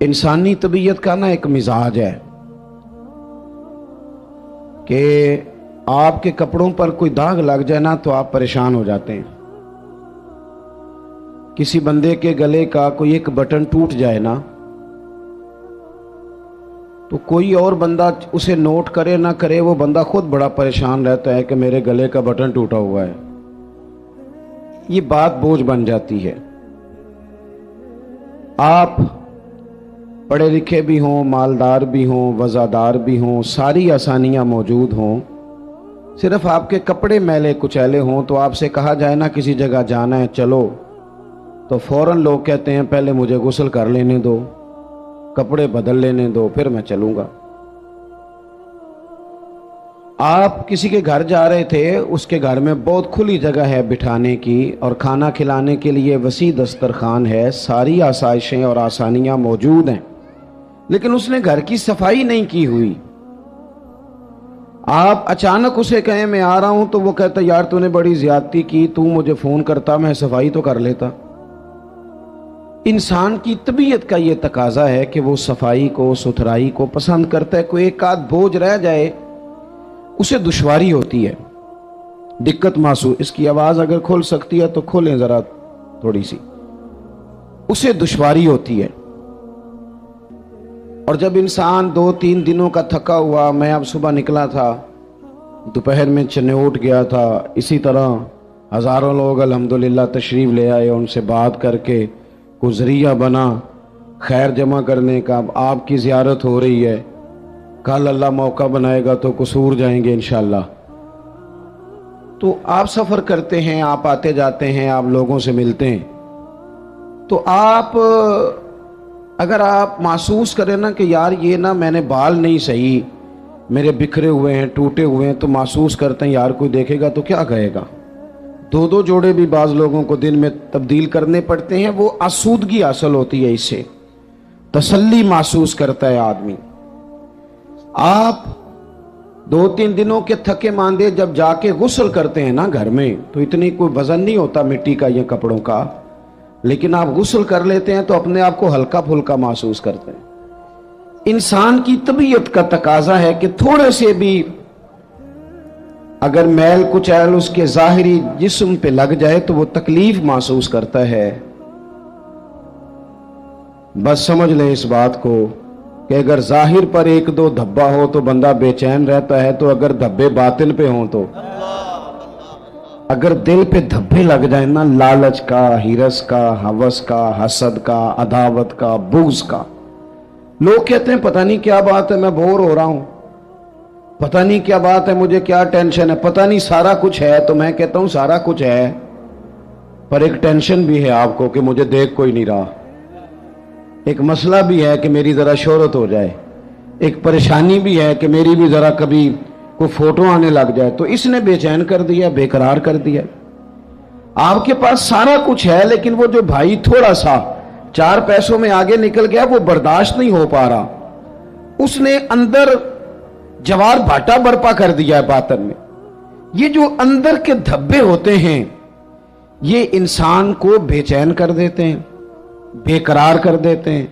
انسانی طبیعت کا نا ایک مزاج ہے کہ آپ کے کپڑوں پر کوئی داغ لگ جائے نا تو آپ پریشان ہو جاتے ہیں. کسی بندے کے گلے کا کوئی ایک بٹن ٹوٹ جائے نا تو کوئی اور بندہ اسے نوٹ کرے نہ کرے، وہ بندہ خود بڑا پریشان رہتا ہے کہ میرے گلے کا بٹن ٹوٹا ہوا ہے. یہ بات بوجھ بن جاتی ہے. آپ پڑھے لکھے بھی ہوں، مالدار بھی ہوں، وزادار بھی ہوں، ساری آسانیاں موجود ہوں، صرف آپ کے کپڑے میلے کچیلے ہوں تو آپ سے کہا جائے نا کسی جگہ جانا ہے چلو، تو فوراً لوگ کہتے ہیں پہلے مجھے غسل کر لینے دو، کپڑے بدل لینے دو، پھر میں چلوں گا. آپ کسی کے گھر جا رہے تھے، اس کے گھر میں بہت کھلی جگہ ہے بٹھانے کی اور کھانا کھلانے کے لیے وسیع دسترخوان ہے، ساری آسائشیں اور آسانیاں موجود ہیں، لیکن اس نے گھر کی صفائی نہیں کی ہوئی. آپ اچانک اسے کہیں میں آ رہا ہوں تو وہ کہتا یار تو نے بڑی زیادتی کی، تو مجھے فون کرتا میں صفائی تو کر لیتا. انسان کی طبیعت کا یہ تقاضا ہے کہ وہ صفائی کو، ستھرائی کو پسند کرتا ہے. کوئی ایک آدھ بوجھ رہ جائے اسے دشواری ہوتی ہے، دقت محسوس. اس کی آواز اگر کھل سکتی ہے تو کھولیں ذرا تھوڑی سی. اسے دشواری ہوتی ہے. اور جب انسان 2-3 دنوں کا تھکا ہوا، میں اب صبح نکلا تھا، دوپہر میں چنوٹ گیا تھا، اسی طرح ہزاروں لوگ الحمدللہ تشریف لے آئے، ان سے بات کر کے کوئی ذریعہ بنا خیر جمع کرنے کا. اب آپ کی زیارت ہو رہی ہے، کل اللہ موقع بنائے گا تو قصور جائیں گے انشاءاللہ. تو آپ سفر کرتے ہیں، آپ آتے جاتے ہیں، آپ لوگوں سے ملتے ہیں، تو آپ اگر آپ محسوس کریں نا کہ یار یہ نا میں نے بال نہیں صحیح، میرے بکھرے ہوئے ہیں، ٹوٹے ہوئے ہیں، تو محسوس کرتے ہیں یار کوئی دیکھے گا تو کیا کہے گا. 2 جوڑے بھی بعض لوگوں کو دن میں تبدیل کرنے پڑتے ہیں. وہ آسودگی حاصل ہوتی ہے، اس سے تسلی محسوس کرتا ہے آدمی. آپ 2-3 دنوں کے تھکے ماندے جب جا کے غسل کرتے ہیں نا گھر میں تو اتنی کوئی وزن نہیں ہوتا مٹی کا یا کپڑوں کا، لیکن آپ غسل کر لیتے ہیں تو اپنے آپ کو ہلکا پھلکا محسوس کرتے ہیں. انسان کی طبیعت کا تقاضا ہے کہ تھوڑے سے بھی اگر میل کچیل اس کے ظاہری جسم پہ لگ جائے تو وہ تکلیف محسوس کرتا ہے. بس سمجھ لیں اس بات کو کہ اگر ظاہر پر 1-2 دھبا ہو تو بندہ بے چین رہتا ہے، تو اگر دھبے باطن پہ ہوں تو اگر دل پہ دھبے لگ جائیں نا، لالچ کا، ہرس کا، ہوس کا، حسد کا، عداوت کا، بغض کا، لوگ کہتے ہیں پتہ نہیں کیا بات ہے میں بور ہو رہا ہوں، پتہ نہیں کیا بات ہے مجھے کیا ٹینشن ہے، پتہ نہیں سارا کچھ ہے. تو میں کہتا ہوں سارا کچھ ہے پر ایک ٹینشن بھی ہے آپ کو کہ مجھے دیکھ کوئی نہیں رہا، ایک مسئلہ بھی ہے کہ میری ذرا شہرت ہو جائے، ایک پریشانی بھی ہے کہ میری بھی ذرا کبھی کوئی فوٹو آنے لگ جائے. تو اس نے بے چین کر دیا، بے قرار کر دیا. آپ کے پاس سارا کچھ ہے لیکن وہ جو بھائی تھوڑا سا 4 پیسوں میں آگے نکل گیا وہ برداشت نہیں ہو پا رہا، اس نے اندر جوار بھاٹا برپا کر دیا ہے باطن میں. یہ جو اندر کے دھبے ہوتے ہیں یہ انسان کو بے چین کر دیتے ہیں، بے قرار کر دیتے ہیں.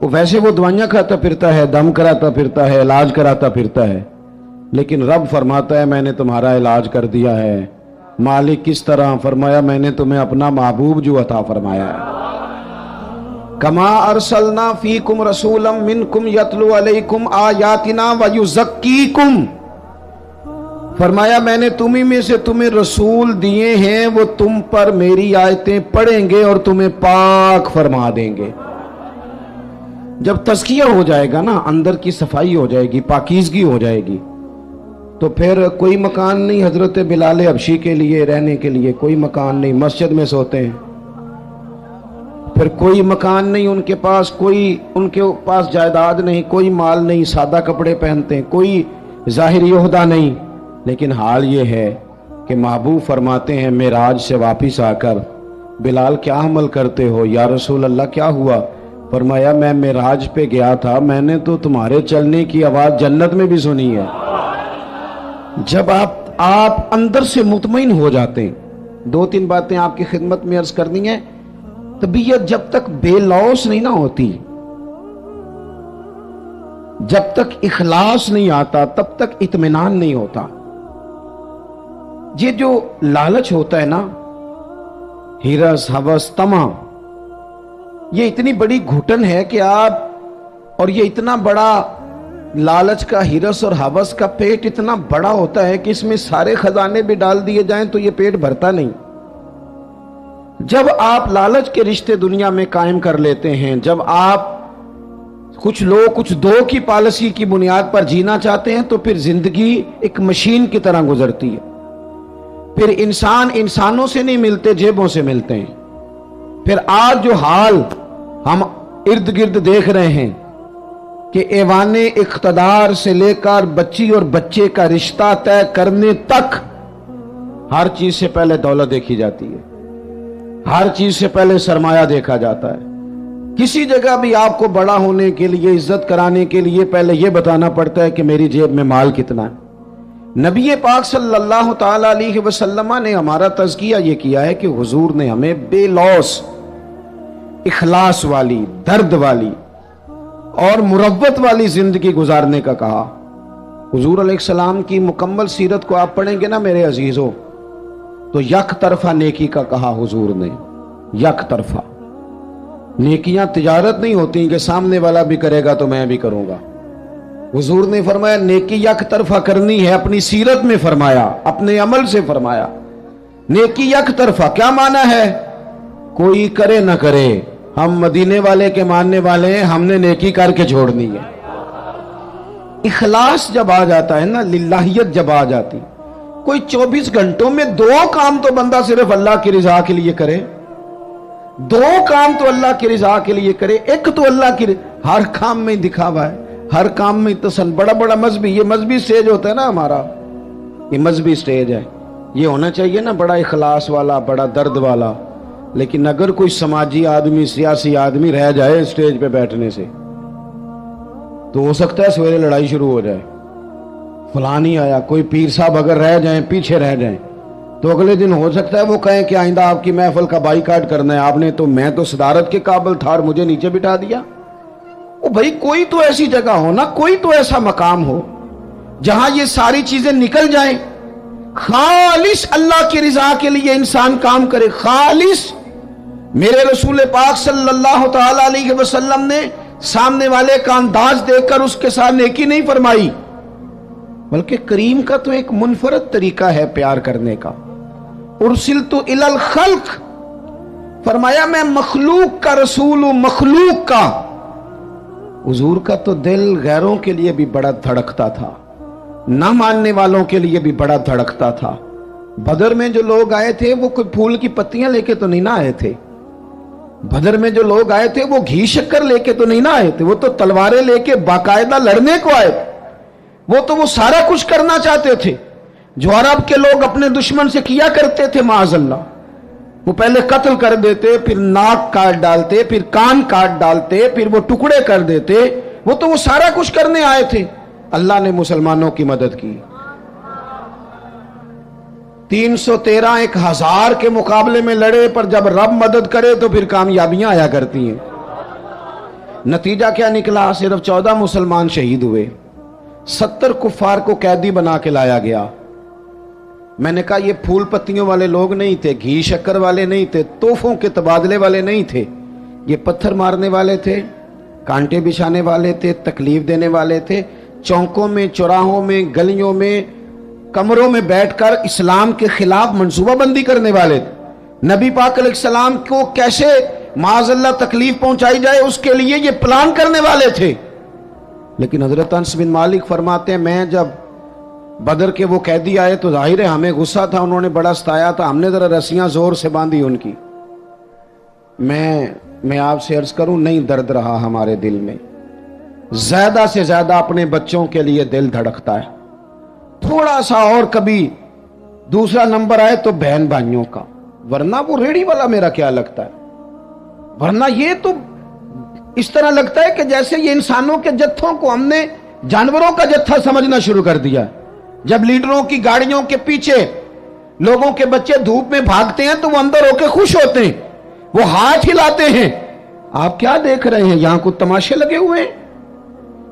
وہ ویسے وہ دوائیاں کھاتا پھرتا ہے، دم کراتا پھرتا ہے، علاج کراتا پھرتا ہے، لیکن رب فرماتا ہے میں نے تمہارا علاج کر دیا ہے. مالک کس طرح؟ فرمایا میں نے تمہیں اپنا محبوب جو عطا فرمایا ہے. کما ارسلنا فیکم رسولا منکم یتلو علیکم آیاتنا ویزکیکم. فرمایا میں نے تمہیں میں سے تمہیں رسول دیے ہیں، وہ تم پر میری آیتیں پڑھیں گے اور تمہیں پاک فرما دیں گے. جب تزکیہ ہو جائے گا نا، اندر کی صفائی ہو جائے گی، پاکیزگی ہو جائے گی، تو پھر کوئی مکان نہیں حضرت بلال حبشی کے لیے رہنے کے لیے، کوئی مکان نہیں، مسجد میں سوتے ہیں. پھر کوئی مکان نہیں ان کے پاس، کوئی ان کے پاس جائیداد نہیں، کوئی مال نہیں، سادہ کپڑے پہنتے ہیں، کوئی ظاہری عہدہ نہیں. لیکن حال یہ ہے کہ محبوب فرماتے ہیں معراج سے واپس آ کر بلال کیا عمل کرتے ہو؟ یا رسول اللہ کیا ہوا؟ فرمایا میں معراج پہ گیا تھا، میں نے تو تمہارے چلنے کی آواز جنت میں بھی سنی ہے. جب آپ اندر سے مطمئن ہو جاتے ہیں. 2-3 باتیں آپ کی خدمت میں عرض کرنی ہے. طبیعت جب تک بے لوث نہیں نہ ہوتی، جب تک اخلاص نہیں آتا تب تک اطمینان نہیں ہوتا. یہ جو لالچ ہوتا ہے نا، ہرس ہوس طمع، یہ اتنی بڑی گھٹن ہے کہ آپ، اور یہ اتنا بڑا لالچ کا، ہرس اور ہوس کا پیٹ اتنا بڑا ہوتا ہے کہ اس میں سارے خزانے بھی ڈال دیے جائیں تو یہ پیٹ بھرتا نہیں. جب آپ لالچ کے رشتے دنیا میں قائم کر لیتے ہیں، جب آپ کچھ لوگ کچھ دو کی پالیسی کی بنیاد پر جینا چاہتے ہیں، تو پھر زندگی ایک مشین کی طرح گزرتی ہے. پھر انسان انسانوں سے نہیں ملتے، جیبوں سے ملتے ہیں. پھر آج جو حال ہم ارد گرد دیکھ رہے ہیں کہ ایوان اقتدار سے لے کر بچی اور بچے کا رشتہ طے کرنے تک ہر چیز سے پہلے دولت دیکھی جاتی ہے، ہر چیز سے پہلے سرمایہ دیکھا جاتا ہے. کسی جگہ بھی آپ کو بڑا ہونے کے لیے، عزت کرانے کے لیے پہلے یہ بتانا پڑتا ہے کہ میری جیب میں مال کتنا ہے. نبی پاک صلی اللہ تعالی علیہ وسلم نے ہمارا تزکیہ یہ کیا ہے کہ حضور نے ہمیں بے لوث، اخلاص والی، درد والی اور مروت والی زندگی گزارنے کا کہا. حضور علیہ السلام کی مکمل سیرت کو آپ پڑھیں گے نا میرے عزیزوں، تو یک طرفہ نیکی کا کہا حضور نے. یک طرفہ نیکیاں تجارت نہیں ہوتی کہ سامنے والا بھی کرے گا تو میں بھی کروں گا. حضور نے فرمایا نیکی یک طرفہ کرنی ہے. اپنی سیرت میں فرمایا، اپنے عمل سے فرمایا. نیکی یک طرفہ کیا معنی ہے؟ کوئی کرے نہ کرے، ہم مدینے والے کے ماننے والے ہیں، ہم نے نیکی کر کے چھوڑنی ہے. اخلاص جب آ جاتا ہے نا، للہیت جب آ جاتی، کوئی 24 گھنٹوں میں 2 کام تو بندہ صرف اللہ کی رضا کے لیے کرے. 2 کام تو اللہ کی رضا کے لیے کرے. ایک تو اللہ کی ہر کام میں دکھاوا ہے، ہر کام میں تسن. بڑا بڑا مذہبی، یہ مذہبی سٹیج ہوتا ہے نا ہمارا، یہ مذہبی سٹیج ہے. یہ ہونا چاہیے نا بڑا اخلاص والا، بڑا درد والا. لیکن اگر کوئی سماجی آدمی، سیاسی آدمی رہ جائے سٹیج پہ بیٹھنے سے، تو ہو سکتا ہے سویرے لڑائی شروع ہو جائے. فلاں نہیں آیا. کوئی پیر صاحب اگر رہ جائیں، پیچھے رہ جائیں، تو اگلے دن ہو سکتا ہے وہ کہیں کہ آئندہ آپ کی محفل کا بائیکاٹ کرنا ہے. آپ نے تو، میں تو صدارت کے قابل تھا اور مجھے نیچے بٹھا دیا. او بھائی کوئی تو ایسی جگہ ہو نا، کوئی تو ایسا مقام ہو جہاں یہ ساری چیزیں نکل جائیں. خالص اللہ کی رضا کے لیے انسان کام کرے. خالص. میرے رسول پاک صلی اللہ تعالی علیہ وسلم نے سامنے والے کا انداز دیکھ کر اس کے ساتھ نیکی نہیں فرمائی، بلکہ کریم کا تو ایک منفرد طریقہ ہے پیار کرنے کا. ارسلت الی الخلق، فرمایا میں مخلوق کا رسول ہوں، مخلوق کا. حضور کا تو دل غیروں کے لیے بھی بڑا دھڑکتا تھا، نہ ماننے والوں کے لیے بھی بڑا دھڑکتا تھا. بدر میں جو لوگ آئے تھے وہ کوئی پھول کی پتیاں لے کے تو نہیں نہ آئے تھے. بدر میں جو لوگ آئے تھے وہ گھی شکر لے کے تو نہیں نہ آئے تھے، وہ تو تلواریں لے کے باقاعدہ لڑنے کو آئے تھے. وہ سارا کچھ کرنا چاہتے تھے جو عرب کے لوگ اپنے دشمن سے کیا کرتے تھے. معاذ اللہ، وہ پہلے قتل کر دیتے، پھر ناک کاٹ ڈالتے، پھر کان کاٹ ڈالتے، پھر وہ ٹکڑے کر دیتے. وہ سارا کچھ کرنے آئے تھے. اللہ نے مسلمانوں کی مدد کی. 313 1000 کے مقابلے میں لڑے، پر جب رب مدد کرے تو پھر کامیابیاں آیا کرتی ہیں. نتیجہ کیا نکلا؟ صرف 14 مسلمان شہید ہوئے. 70 کفار کو قیدی بنا کے لایا گیا. میں نے کہا یہ پھول پتیوں والے لوگ نہیں تھے، گھی شکر والے نہیں تھے، تحفوں کے تبادلے والے نہیں تھے. یہ پتھر مارنے والے تھے، کانٹے بچھانے والے تھے، تکلیف دینے والے تھے. چوکوں میں، چوراہوں میں، گلیوں میں، کمروں میں بیٹھ کر اسلام کے خلاف منصوبہ بندی کرنے والے تھے. نبی پاک علیہ السلام کو کیسے معاذ اللہ تکلیف پہنچائی جائے اس کے لیے یہ پلان کرنے والے تھے. لیکن حضرت انس بن مالک فرماتے ہیں میں جب بدر کے وہ قیدی آئے تو ظاہر ہے ہمیں غصہ تھا، انہوں نے بڑا ستایا تھا، ہم نے ذرا رسیاں زور سے باندھی ان کی. میں آپ سے عرض کروں، نہیں درد رہا ہمارے دل میں. زیادہ سے زیادہ اپنے بچوں کے لیے دل دھڑکتا ہے. تھوڑا سا اور کبھی دوسرا نمبر آئے تو بہن بھائیوں کا، ورنہ وہ ریڑھی والا میرا کیا لگتا ہے. ورنہ یہ تو اس طرح لگتا ہے کہ جیسے یہ انسانوں کے جتھوں کو ہم نے جانوروں کا جتھا سمجھنا شروع کر دیا. جب لیڈروں کی گاڑیوں کے پیچھے لوگوں کے بچے دھوپ میں بھاگتے ہیں تو وہ اندر ہو کے خوش ہوتے ہیں، وہ ہاتھ ہلاتے ہیں. آپ کیا دیکھ رہے ہیں؟ یہاں کو تماشے لگے ہوئے ہیں.